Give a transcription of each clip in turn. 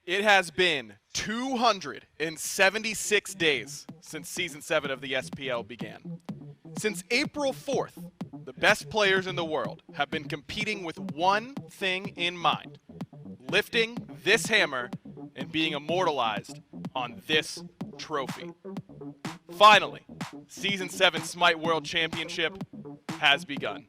It has been 276 days since Season 7 of the SPL began. Since April 4th, the best players in the world have been competing with one thing in mind: lifting this hammer and being immortalized on this trophy. Finally, Season 7 Smite World Championship has begun.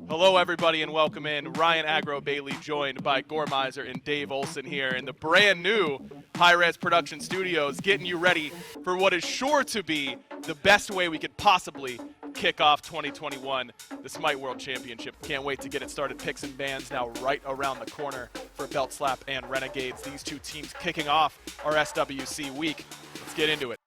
Hello everybody and welcome in. Ryan Agro Bailey joined by Gormizer and Dave Olson here in the brand new Hi-Res Production Studios, getting you ready for what is sure to be the best way we could possibly kick off 2021, the Smite World Championship. Can't wait to get it started. Picks and bans now right around the corner for Belt Slap and Renegades. These two teams kicking off our SWC week. Let's get into it.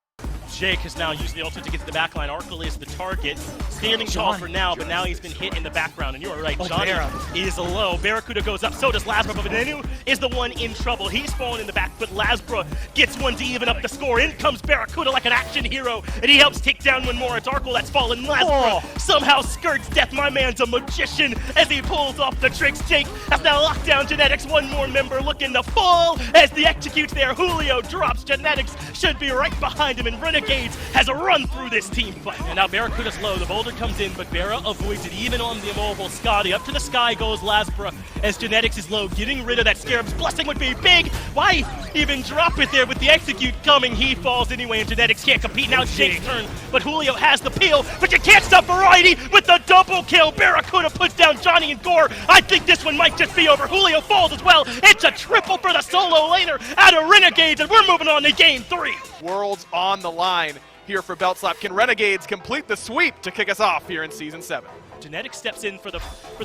Jake has now used the ultimate to get to the backline. Arkle is the target, standing tall for now, but now he's been hit in the background. And you're right, Johnny is low. Barracuda goes up, so does Lasbra, but Venenu is the one in trouble. He's fallen in the back, but Lasbra gets one to even up the score. In comes Barracuda like an action hero, and he helps take down one more. It's Arkle that's fallen. Lasbra somehow skirts death. My man's a magician as he pulls off the tricks. Jake has now locked down Genetics. One more member looking to fall as the executes there. Julio drops. Genetics should be right behind him, and Renegades has a run through this team fight. And now Barracuda's low. The boulder comes in, but Barra avoids it even on the immobile Scotty. Up to the sky goes Lasbra as Genetics is low, getting rid of that Scarab's blessing would be big. Why even drop it there with the execute coming? He falls anyway, and Genetics can't compete. Now Jake's turn, but Julio has the peel, but you can't stop Variety with the double kill. Barracuda puts down Johnny and Gore. I think this one might just be over. Julio falls as well. It's a triple for the solo laner out of Renegades, and we're moving on to game 3. Worlds on the line here for Belt Slap. Can Renegades complete the sweep to kick us off here in Season 7? Genetics steps in for the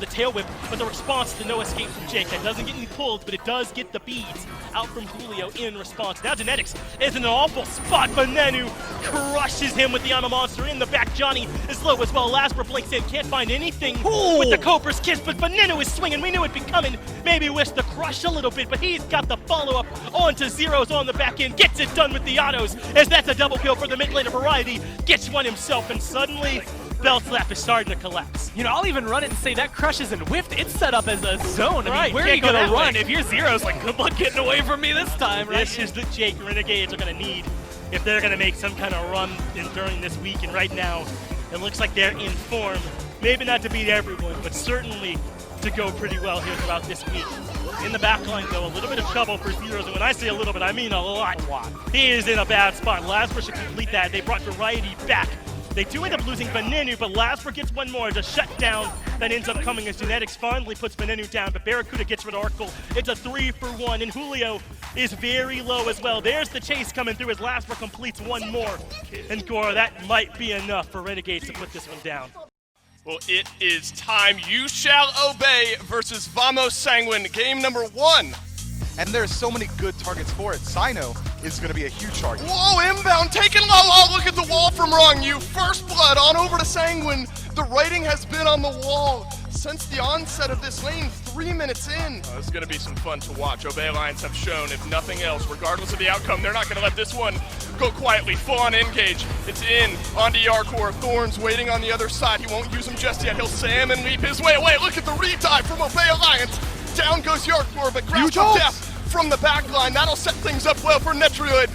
tail whip, but the response to no escape from Jake. That doesn't get any pulls, but it does get the beads out from Julio in response. Now Genetics is in an awful spot. Venenu crushes him with the Ama Monster in the back. Johnny is low as well. Lasbra blinks in, can't find anything with the Cobra's Kiss, but Venenu is swinging. We knew it'd be coming. Maybe wish the crush a little bit, but he's got the follow-up onto Zeros on the back end. Gets it done with the autos, as that's a double kill for the mid laner. Variety gets one himself, and suddenly Belt Slap is starting to collapse. You know, I'll even run it and say that crush isn't whiffed. It's set up as a zone. I mean, where are you going to run if you're Zeros? Like, good luck getting away from me this time, right? This is the Jake Renegades are going to need if they're going to make some kind of run during this week. And right now, it looks like they're in form. Maybe not to beat everyone, but certainly to go pretty well here throughout this week. In the backline, though, a little bit of trouble for Zeros. And when I say a little bit, I mean a lot. He is in a bad spot. Lasbra should complete that. They brought Variety back. They do end up losing Venenu, but Lasbra gets one more to shut down. That ends up coming as Genetics finally puts Venenu down, but Barracuda gets rid of Arkle. It's a 3-for-1, and Julio is very low as well. There's the chase coming through as Lasbra completes one more. And Gore, that might be enough for Renegades to put this one down. Well, it is time. You shall obey versus Vamos Sanguine, game number 1. And there's so many good targets for it. Sino is going to be a huge target. Whoa, inbound, taking low. Oh, look at the wall from Wrong You. First blood on over to Sanguine. The writing has been on the wall since the onset of this lane, 3 minutes in. This is going to be some fun to watch. Obey Alliance have shown, if nothing else, regardless of the outcome, they're not going to let this one go quietly. Full on engage. It's in onto Yarkor. Thorns waiting on the other side. He won't use him just yet. He'll salmon leap his way away. Look at the redive from Obey Alliance. Down goes Yarkor, but grabs of death from the back line. That'll set things up well for Netrioid.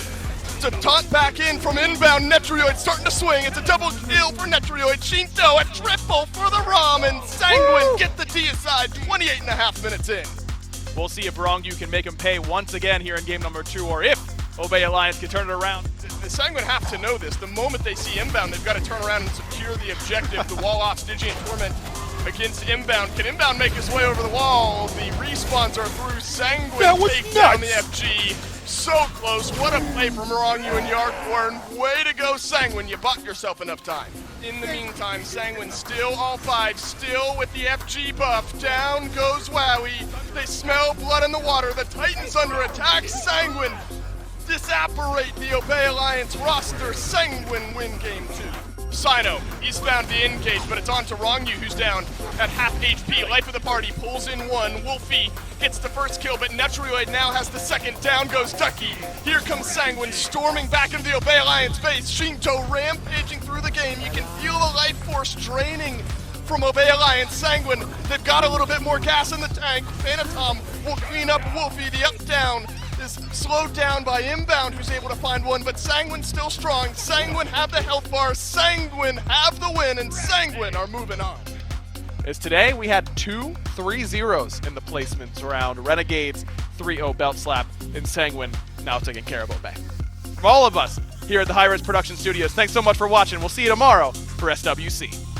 It's a taunt back in from inbound. Netrioid starting to swing. It's a double kill for Netrioid. Shinto, a triple for the ROM, and Sanguine get the D aside 28.5 minutes in. We'll see if Wrongyu can make him pay once again here in game number 2, or if Obey Alliance can turn it around. The Sanguine have to know this. The moment they see inbound, they've got to turn around and secure the objective. The wall off Stygian Torment against inbound. Can inbound make his way over the wall? The respawns are through. Sanguine take down the FG. So close. What a play from Wrongyu and Yarkor. Way to go, Sanguine. You bought yourself enough time. In the meantime, Sanguine still all 5, still with the FG buff. Down goes Wowie. They smell blood in the water. The Titans under attack. Sanguine disapparate the Obey Alliance roster. Sanguine win game 2. Sino, he's found the engage, but it's on to Wrongyu, who's down at half HP. Life of the party pulls in one. Wolfie gets the first kill, but Netrioid now has the second. Down goes Ducky. Here comes Sanguine storming back into the Obey Alliance base. Shinto rampaging through the game. You can feel the life force draining from Obey Alliance. Sanguine, they've got a little bit more gas in the tank. Phantom will clean up Wolfie. The up-down is slowed down by Inbound, who's able to find one, but Sanguine still strong. Sanguine have the health bar, Sanguine have the win, and Sanguine are moving on. As today, we had 2 3-0s in the placements around Renegades, 3-0 belt slap, and Sanguine now taking care of Obey. From all of us here at the High Res Production Studios, thanks so much for watching. We'll see you tomorrow for SWC.